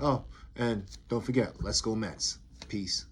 Oh, and don't forget, let's go Mets. Peace.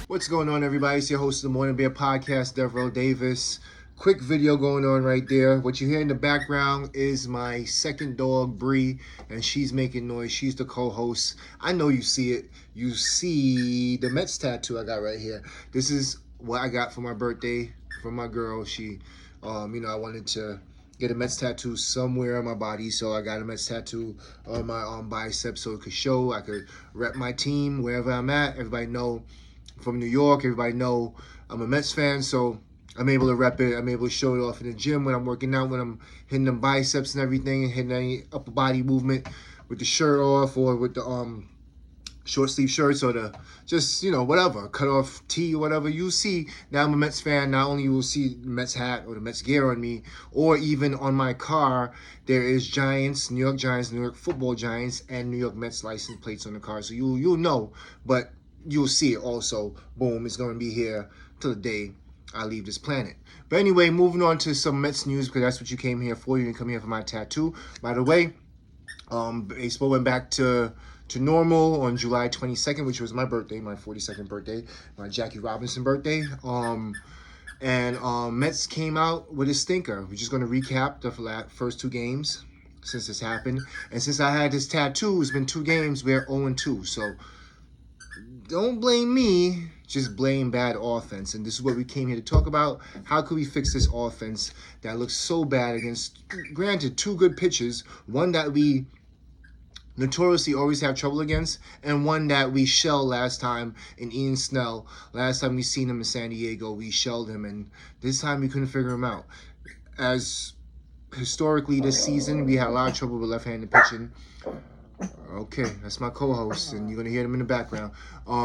What's going on, everybody? It's your host of the Morning Beer Podcast, Devereaux Davis. Quick video going on right there. What you hear in the background is my second dog, Bree, and she's making noise. She's the co-host. I know you see it. You see the Mets tattoo I got right here. This is what I got for my birthday from my girl. She, I wanted to get a Mets tattoo somewhere on my body, so I got a Mets tattoo on my bicep so it could show. I could rep my team wherever I'm at. Everybody know from New York. Everybody know I'm a Mets fan, so I'm able to rep it. I'm able to show it off in the gym when I'm working out, when I'm hitting them biceps and everything, and hitting any upper body movement with the shirt off or with the short sleeve shirts or the just, whatever, cut off tee or whatever. You see, now I'm a Mets fan. Not only you will see the Mets hat or the Mets gear on me, or even on my car, there is Giants, New York Giants, New York Football Giants, and New York Mets license plates on the car. So you'll know, but you'll see it also. Boom, it's going to be here till the day I leave this planet. But anyway, moving on to some Mets news, because that's what you came here for. You didn't come here for my tattoo. By the way, baseball went back to normal on July 22nd, which was my birthday, my 42nd birthday, my Jackie Robinson birthday. Mets came out with a stinker. We're just going to recap the first two games since this happened. And since I had this tattoo, it's been 2 games. We're 0-2. So don't blame me, just blame bad offense. And this is what we came here to talk about. How could we fix this offense that looks so bad against, granted, 2 good pitchers, one that we notoriously always have trouble against, and one that we shelled last time in Ian Snell. Last time we seen him in San Diego, we shelled him, and this time we couldn't figure him out. As historically this season, we had a lot of trouble with left-handed pitching. Okay, that's my co-host, and you're going to hear them in the background.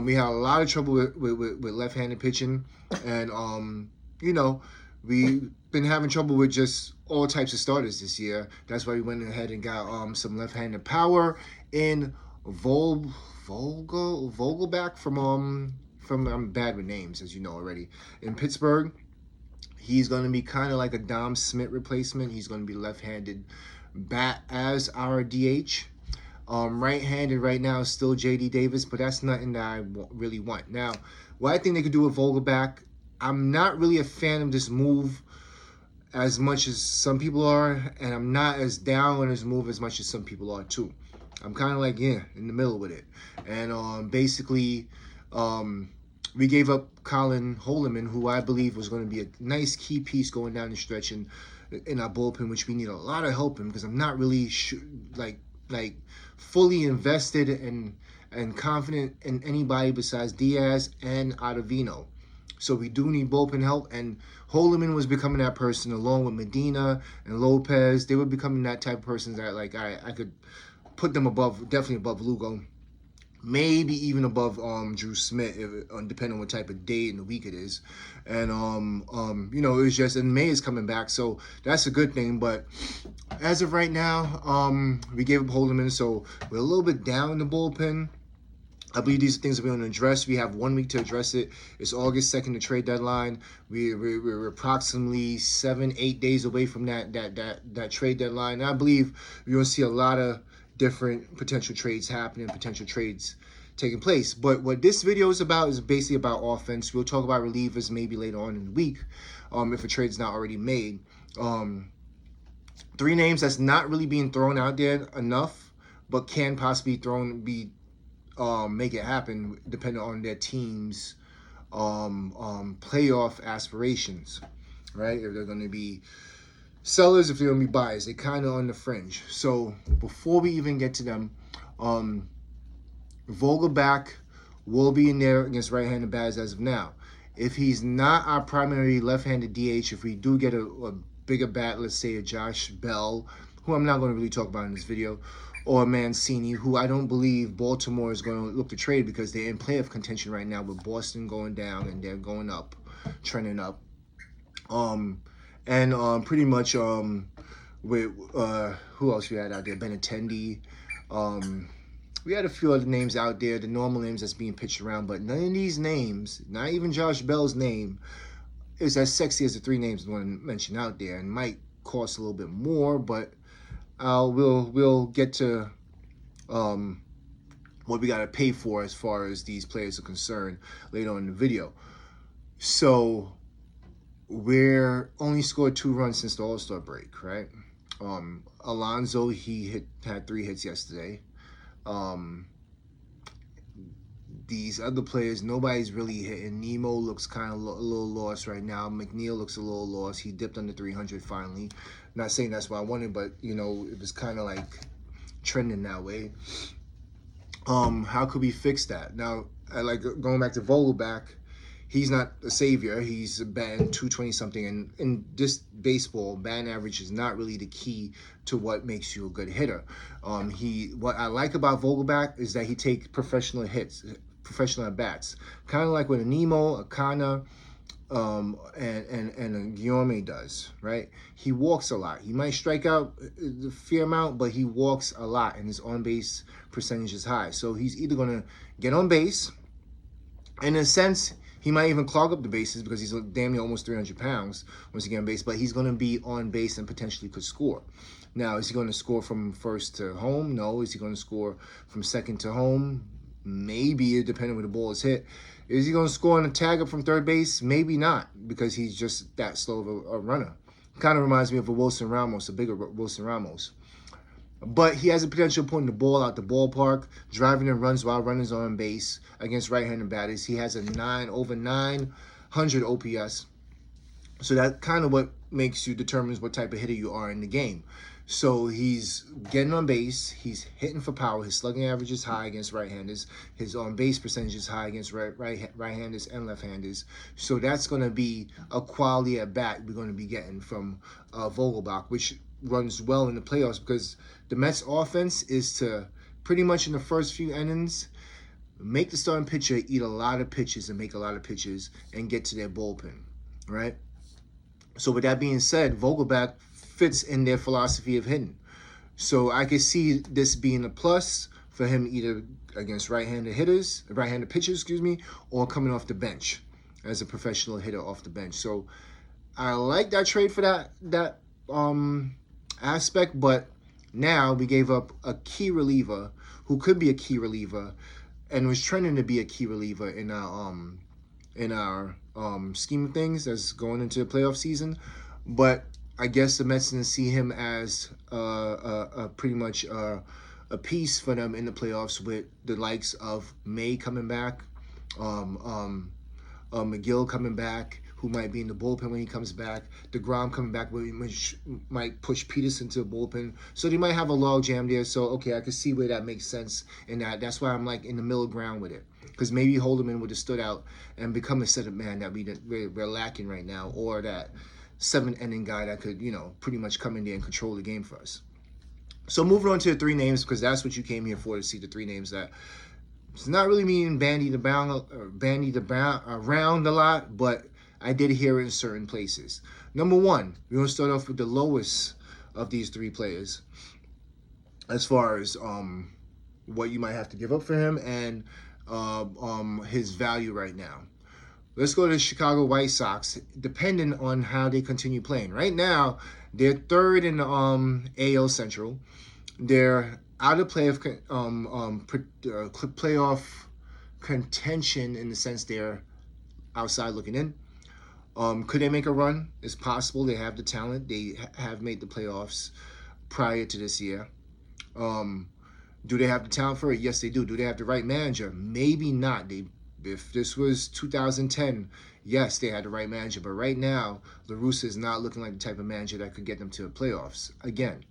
We had a lot of trouble with left-handed pitching, and, we've been having trouble with just all types of starters this year. That's why we went ahead and got some left-handed power in Vogelback from I'm bad with names, as you know already, in Pittsburgh. He's going to be kind of like a Dom Smith replacement. He's going to be left-handed bat as our DH. Right-handed right now is still JD Davis, but that's nothing that I really want. Now, what I think they could do with Vogelback, I'm not really a fan of this move as much as some people are, and I'm not as down on this move as much as some people are too. I'm kind of like, in the middle with it. And basically, we gave up Colin Holliman, who I believe was going to be a nice key piece going down the stretch in our bullpen, which we need a lot of help in, because I'm not really like fully invested and confident in anybody besides Diaz and Ottavino. So we do need bullpen help, and Holliman was becoming that person along with Medina and Lopez. They were becoming that type of person that I could put them definitely above Lugo, maybe even above Drew Smith, depending on what type of day in the week it is. And it was just, and May is coming back, so that's a good thing. But as of right now, we gave up Holliman, so we're a little bit down in the bullpen. I believe these are things that we're going to address. We have 1 week to address it. It's August 2nd, the trade deadline. We're approximately 7-8 days away from that trade deadline. And I believe you're going to see a lot of different potential trades happening, potential trades taking place. But what this video is about is basically about offense. We'll talk about relievers maybe later on in the week, if a trade's not already made. 3 names that's not really being thrown out there enough, but can possibly make it happen depending on their team's playoff aspirations, right? If they're going to be sellers, if they're going to be buyers, they're kind of on the fringe. So before we even get to them, Vogelback will be in there against right-handed batters as of now. If he's not our primary left-handed DH, if we do get a bigger bat, let's say a Josh Bell, who I'm not going to really talk about in this video, or Mancini, who I don't believe Baltimore is going to look to trade because they're in playoff contention right now with Boston going down and they're going up, trending up. Pretty much with who else we had out there? Benintendi. We had a few other names out there, the normal names that's being pitched around, but none of these names, not even Josh Bell's name, is as sexy as the three names I want to mention out there, and might cost a little bit more, but we'll get to what we got to pay for as far as these players are concerned later on in the video. So we're only scored 2 runs since the All-Star break, right? Alonso, had 3 hits yesterday. These other players, nobody's really hitting. Nemo looks kind of a little lost right now. McNeil looks a little lost. He dipped under 300 finally. Not saying that's what I wanted, but it was kind of like trending that way. How could we fix that? Now, going back to Vogelbach, he's not a savior. He's batting 220 something, and in this baseball, batting average is not really the key to what makes you a good hitter. What I like about Vogelbach is that he takes professional hits, professional at bats, kind of like what a Nemo, a Kana, and a Guillaume does, right? He walks a lot. He might strike out a fair amount, but he walks a lot, and his on-base percentage is high. So he's either going to get on base, in a sense, he might even clog up the bases because he's damn near almost 300 pounds once he gets on base, but he's going to be on base and potentially could score. Now, is he going to score from first to home? No. Is he going to score from second to home? Maybe, depending where the ball is hit. Is he going to score on a tag up from third base? Maybe not, because he's just that slow of a runner. Kind of reminds me of a Wilson Ramos, a bigger Wilson Ramos. But he has the potential of putting the ball out the ballpark, driving in runs while runners are on base against right-handed batters. He has a over 900 OPS. So that kind of what determines what type of hitter you are in the game. So he's getting on base, he's hitting for power, his slugging average is high against right-handers, his on-base percentage is high against right-handers and left-handers. So that's going to be a quality at bat we're going to be getting from Vogelbach, which runs well in the playoffs, because the Mets offense is to pretty much in the first few innings make the starting pitcher eat a lot of pitches and make a lot of pitches and get to their bullpen, right? So with that being said, Vogelbach fits in their philosophy of hitting. So I could see this being a plus for him either against right-handed pitchers, or coming off the bench as a professional hitter off the bench. So I like that trade for that aspect, but now we gave up a key reliever who could be a key reliever and was trending to be a key reliever in our scheme of things that's going into the playoff season. But I guess the Mets didn't see him as pretty much a piece for them in the playoffs, with the likes of May coming back, McGill coming back, who might be in the bullpen when he comes back, DeGrom coming back, which might push Peterson to the bullpen. So they might have a log jam there. So, okay, I can see where that makes sense. And that's why I'm like in the middle ground with it. Because maybe Holderman would have stood out and become a setup man that we're lacking right now, or that 7th-inning guy that could, pretty much come in there and control the game for us. So moving on to the 3 names, because that's what you came here for, to see the 3 names that it's not really meaning bandied around a lot, but I did hear it in certain places. Number 1, we're going to start off with the lowest of these 3 players as far as what you might have to give up for him and his value right now. Let's go to the Chicago White Sox, depending on how they continue playing. Right now, they're 3rd in the AL Central. They're out of playoff contention in the sense they're outside looking in. Could they make a run? It's possible. They have the talent. They have made the playoffs prior to this year. Do they have the talent for it? Yes, they do. Do they have the right manager? Maybe not. If this was 2010, yes, they had the right manager. But right now, La Russa is not looking like the type of manager that could get them to the playoffs again.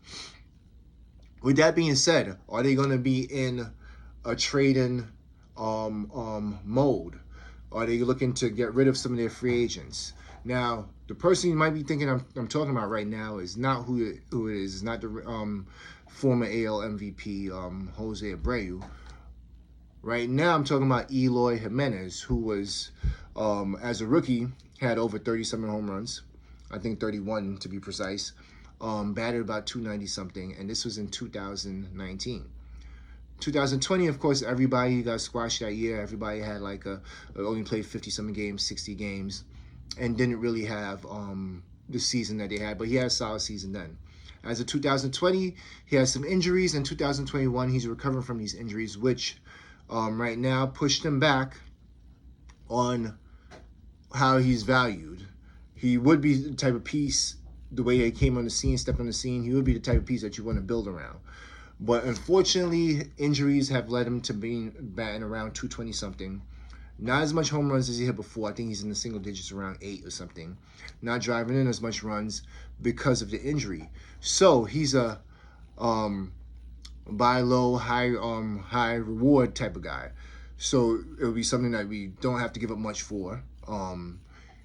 With that being said, are they going to be in a trading mode? Are they looking to get rid of some of their free agents? Now, the person you might be thinking I'm talking about right now is not who it is. It's not the former AL MVP Jose Abreu. Right now, I'm talking about Eloy Jimenez, who was, as a rookie, had over 37 home runs. I think 31 to be precise. batted about 290 something, and this was in 2019. 2020, of course, everybody got squashed that year. Everybody had like only played 50 something games, 60 games, and didn't really have the season that they had. But he had a solid season then. As of 2020, he has some injuries. In 2021, he's recovering from these injuries, which right now pushed him back on how he's valued. He would be the type of piece, the way he came on the scene, stepped on the scene, he would be the type of piece that you want to build around. But unfortunately, injuries have led him to being batting around 220 something. Not as much home runs as he had before. I think he's in the single digits, around 8 or something. Not driving in as much runs because of the injury. So he's a buy low, high reward type of guy. So it would be something that we don't have to give up much for.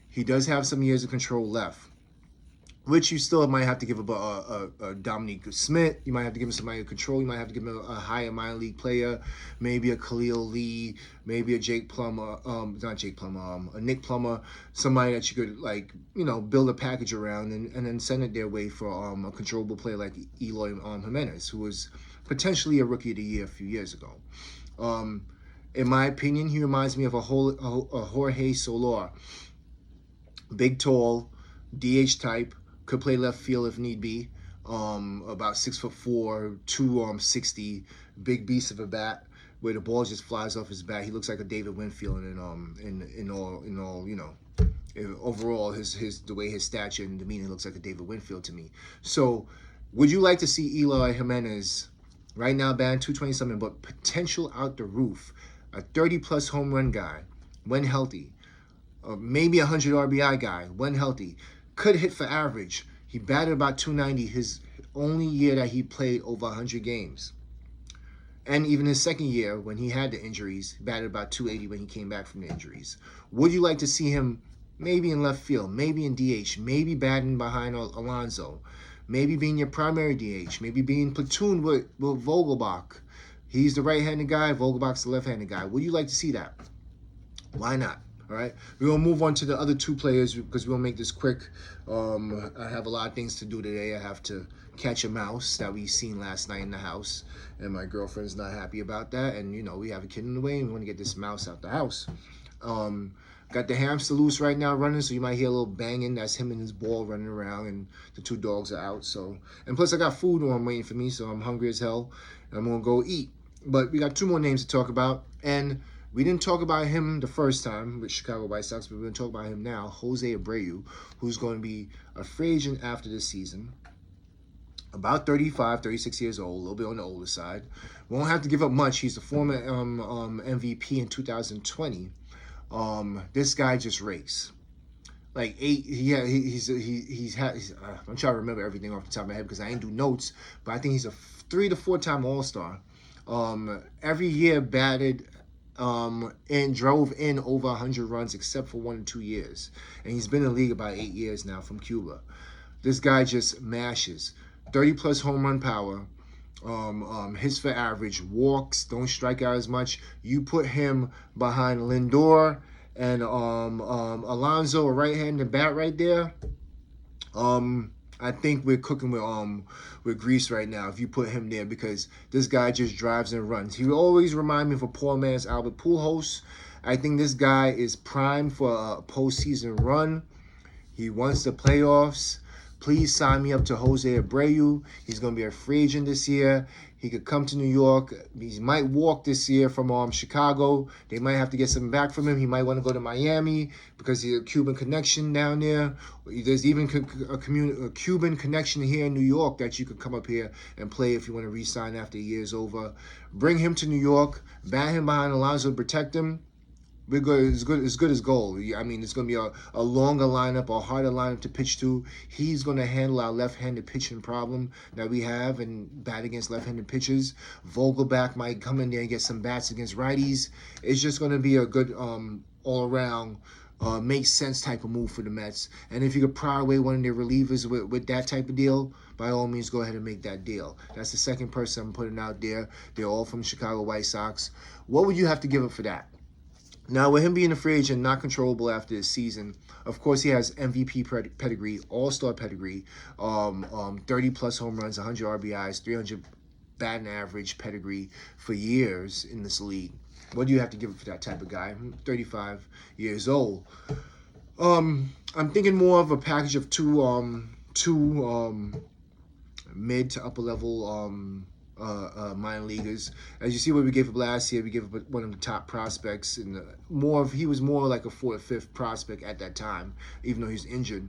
He does have some years of control left, which you still might have to give up a Dominique Smith. You might have to give him somebody control. You might have to give him a higher minor league player, maybe a Khalil Lee, maybe a Jake Plummer, not Jake Plummer, a Nick Plummer, somebody that you could build a package around and then send it their way for a controllable player like Eloy Jimenez, who was potentially a rookie of the year a few years ago. In my opinion, he reminds me of a Jorge Soler, big, tall, DH type. Could play left field if need be. About 6'4", 260, big beast of a bat, where the ball just flies off his bat. He looks like a David Winfield, in all overall the way his stature and demeanor looks like a David Winfield to me. So, would you like to see Eloy Jimenez right now batting 220 something, but potential out the roof, a 30+ home run guy when healthy, maybe a 100 RBI guy when healthy? Could hit for average. He batted about 290 his only year that he played over 100 games. And even his second year, when he had the injuries, he batted about 280 when he came back from the injuries. Would you like to see him maybe in left field, maybe in DH, maybe batting behind Alonso, maybe being your primary DH, maybe being platoon with Vogelbach? He's the right-handed guy, Vogelbach's the left-handed guy. Would you like to see that? Why not? All right, we're going to move on to the other two players because we're going to make this quick. I have a lot of things to do today. I have to catch a mouse that we seen last night in the house, and my girlfriend's not happy about that. And, we have a kid in the way, and we want to get this mouse out the house. Got the hamster loose right now running, so you might hear a little banging. That's him and his ball running around, and the two dogs are out. And plus I got food on waiting for me, so I'm hungry as hell, and I'm going to go eat. But we got two more names to talk about, and we didn't talk about him the first time with Chicago White Sox, but we're going to talk about him now, Jose Abreu, who's going to be a free agent after this season. About 35, 36 years old, a little bit on the older side. Won't have to give up much. He's the former MVP in 2020. This guy just rakes. Like I'm trying to remember everything off the top of my head because I ain't do notes, but I think he's a 3 to 4 time All-Star. Every year batted and drove in over 100 runs except for 1 or 2 years. And he's been in the league about 8 years now from Cuba. This guy just mashes. 30+ home run power. Hits for average. Walks. Don't strike out as much. You put him behind Lindor and Alonso, a right-handed bat right there. I think we're cooking with grease right now if you put him there, because this guy just drives and runs. He will always remind me of a poor man's Albert Pujols. I think this guy is primed for a postseason run. He wants the playoffs. Please sign me up to Jose Abreu. He's going to be a free agent this year. He could come to New York. He might walk this year from Chicago. They might have to get something back from him. He might want to go to Miami because he's a Cuban connection down there. There's even a Cuban connection here in New York that you could come up here and play if you want to re-sign after the year's over. Bring him to New York. Bat him behind Alonso to protect him. We're good. It's good as gold. I mean, it's going to be a longer lineup, a harder lineup to pitch to. He's going to handle our left-handed pitching problem that we have and bat against left-handed pitchers. Vogelbach might come in there and get some bats against righties. It's just going to be a good all-around, makes sense type of move for the Mets. And if you could pry away one of their relievers with that type of deal, by all means, go ahead and make that deal. That's the second person I'm putting out there. They're all from Chicago White Sox. What would you have to give up for that? Now, with him being a free agent, not controllable after this season, of course, he has MVP pedigree, All-Star pedigree, 30 plus home runs, 100 RBIs, 300 batting average pedigree for years in this league. What do you have to give it for that type of guy? 35 years old. I'm thinking more of a package of two mid to upper level minor leaguers. As you see what we gave up last year, we gave up one of the top prospects, and he was more like a fourth, fifth prospect at that time, even though he's injured.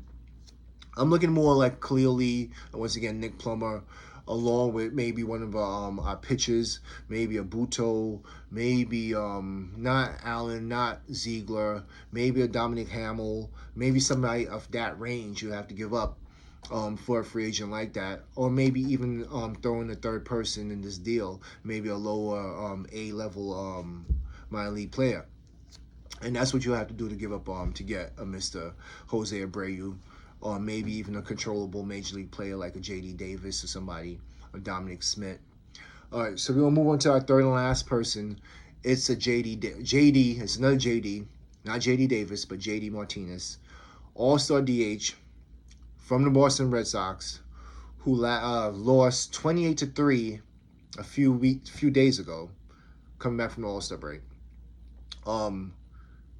I'm looking more like Khalil Lee, once again Nick Plummer, along with maybe one of our pitchers, maybe a Buto, maybe not Allen, not Ziegler, maybe a Dominic Hamill, maybe somebody of that range you have to give up for a free agent like that, or maybe even throwing a third person in this deal, maybe a lower A-level minor league player. And that's what you have to do to give up to get a Mr. Jose Abreu, or maybe even a controllable major league player like a JD Davis or somebody, or Dominic Smith. All right, so we're going to move on to our third and last person. It's a JD, it's another JD, not JD Davis, but JD Martinez, All-Star DH from the Boston Red Sox, who lost 28-3 a few days ago, coming back from the All-Star break.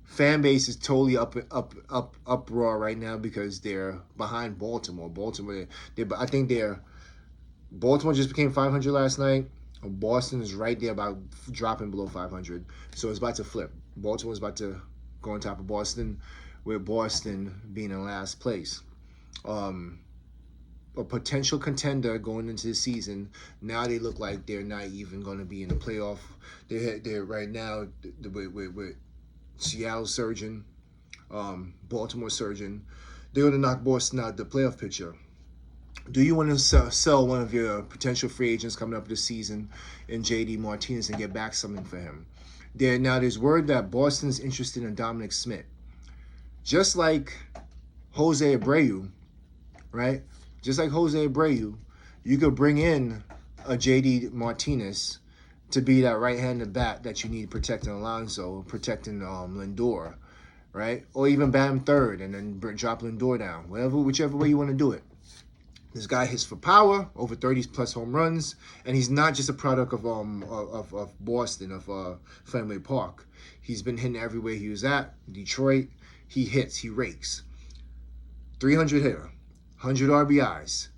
Fan base is totally uproar right now because they're behind Baltimore. Baltimore just became 500 last night. Boston is right there about dropping below 500, so it's about to flip. Baltimore's about to go on top of Boston, with Boston being in last place. A potential contender going into the season. Now they look like they're not even going to be in the playoff. They're right now with Seattle surging, Baltimore surging. They're going to knock Boston out the playoff picture. Do you want to sell one of your potential free agents coming up this season in JD Martinez and get back something for him? There's word that Boston's interested in Dominic Smith. Just like Jose Abreu, right? Just like Jose Abreu, you could bring in a JD Martinez to be that right-handed bat that you need protecting Alonso, protecting Lindor, right? Or even bat him third and then drop Lindor down, whichever way you want to do it. This guy hits for power, over 30 plus home runs, and he's not just a product of Boston, of Fenway Park. He's been hitting everywhere he was at. Detroit, he hits, he rakes. 300 hitter, 100 RBIs.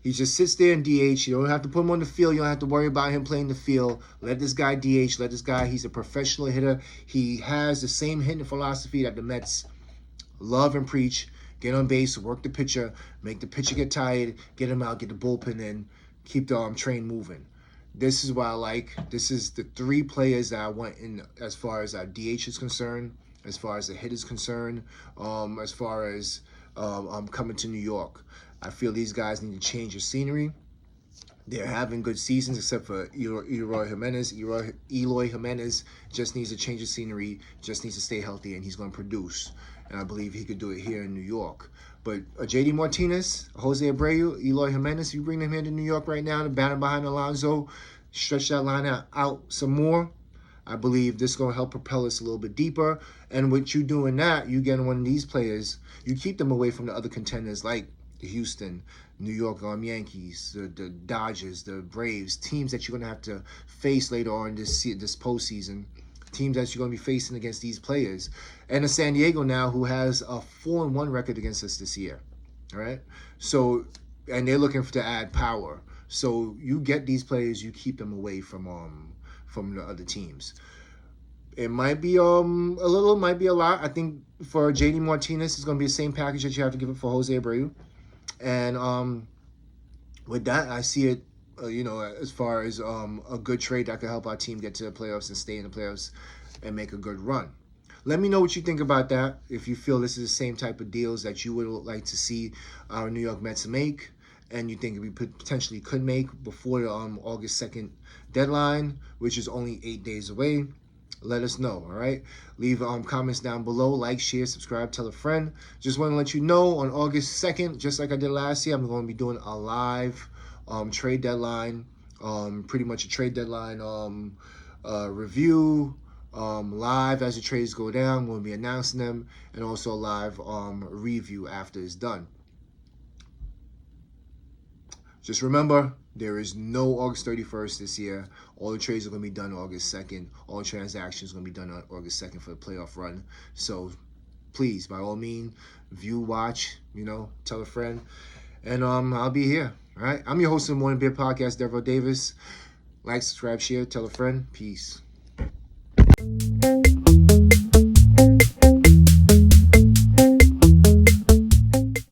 He just sits there in DH. You don't have to put him on the field. You don't have to worry about him playing the field. Let this guy DH. Let this guy, he's a professional hitter. He has the same hitting philosophy that the Mets love and preach. Get on base, work the pitcher, make the pitcher get tired, get him out, get the bullpen in, keep the train moving. This is what I like. This is the three players that I want in as far as our DH is concerned, as far as the hit is concerned, as far as coming to New York. I feel these guys need to change the scenery. They're having good seasons, except for Eloy Jimenez. Eloy Jimenez just needs to change the scenery, just needs to stay healthy, and he's going to produce. And I believe he could do it here in New York. But JD Martinez, Jose Abreu, Eloy Jimenez, you bring them here to New York right now, to batting behind Alonso, stretch that line out some more. I believe this is going to help propel us a little bit deeper. And with you doing that, you getting one of these players, you keep them away from the other contenders like the Houston, New York Yankees, the Dodgers, the Braves, teams that you're going to have to face later on this postseason, teams that you're going to be facing against these players. And a San Diego now who has a 4-1 record against us this year, all right? So, and they're looking to add power. So you get these players, you keep them away from the other teams. It might be a little, might be a lot. I think for JD Martinez, it's going to be the same package that you have to give it for Jose Abreu. And with that, I see it, as far as a good trade that could help our team get to the playoffs and stay in the playoffs and make a good run. Let me know what you think about that. If you feel this is the same type of deals that you would like to see our New York Mets make, and you think we potentially could make before the August 2nd deadline, which is only 8 days away, let us know, all right? Leave comments down below. Like, share, subscribe, tell a friend. Just want to let you know, on August 2nd, just like I did last year, I'm going to be doing a live trade deadline, pretty much a trade deadline review, live as the trades go down. We'll be announcing them, and also a live review after it's done. Just remember, there is no August 31st this year. All the trades are going to be done August 2nd. All transactions are going to be done on August 2nd for the playoff run. So please, by all means, view, watch, tell a friend. And I'll be here. All right. I'm your host of the Morning Beer Podcast, Devereaux Davis. Like, subscribe, share, tell a friend. Peace.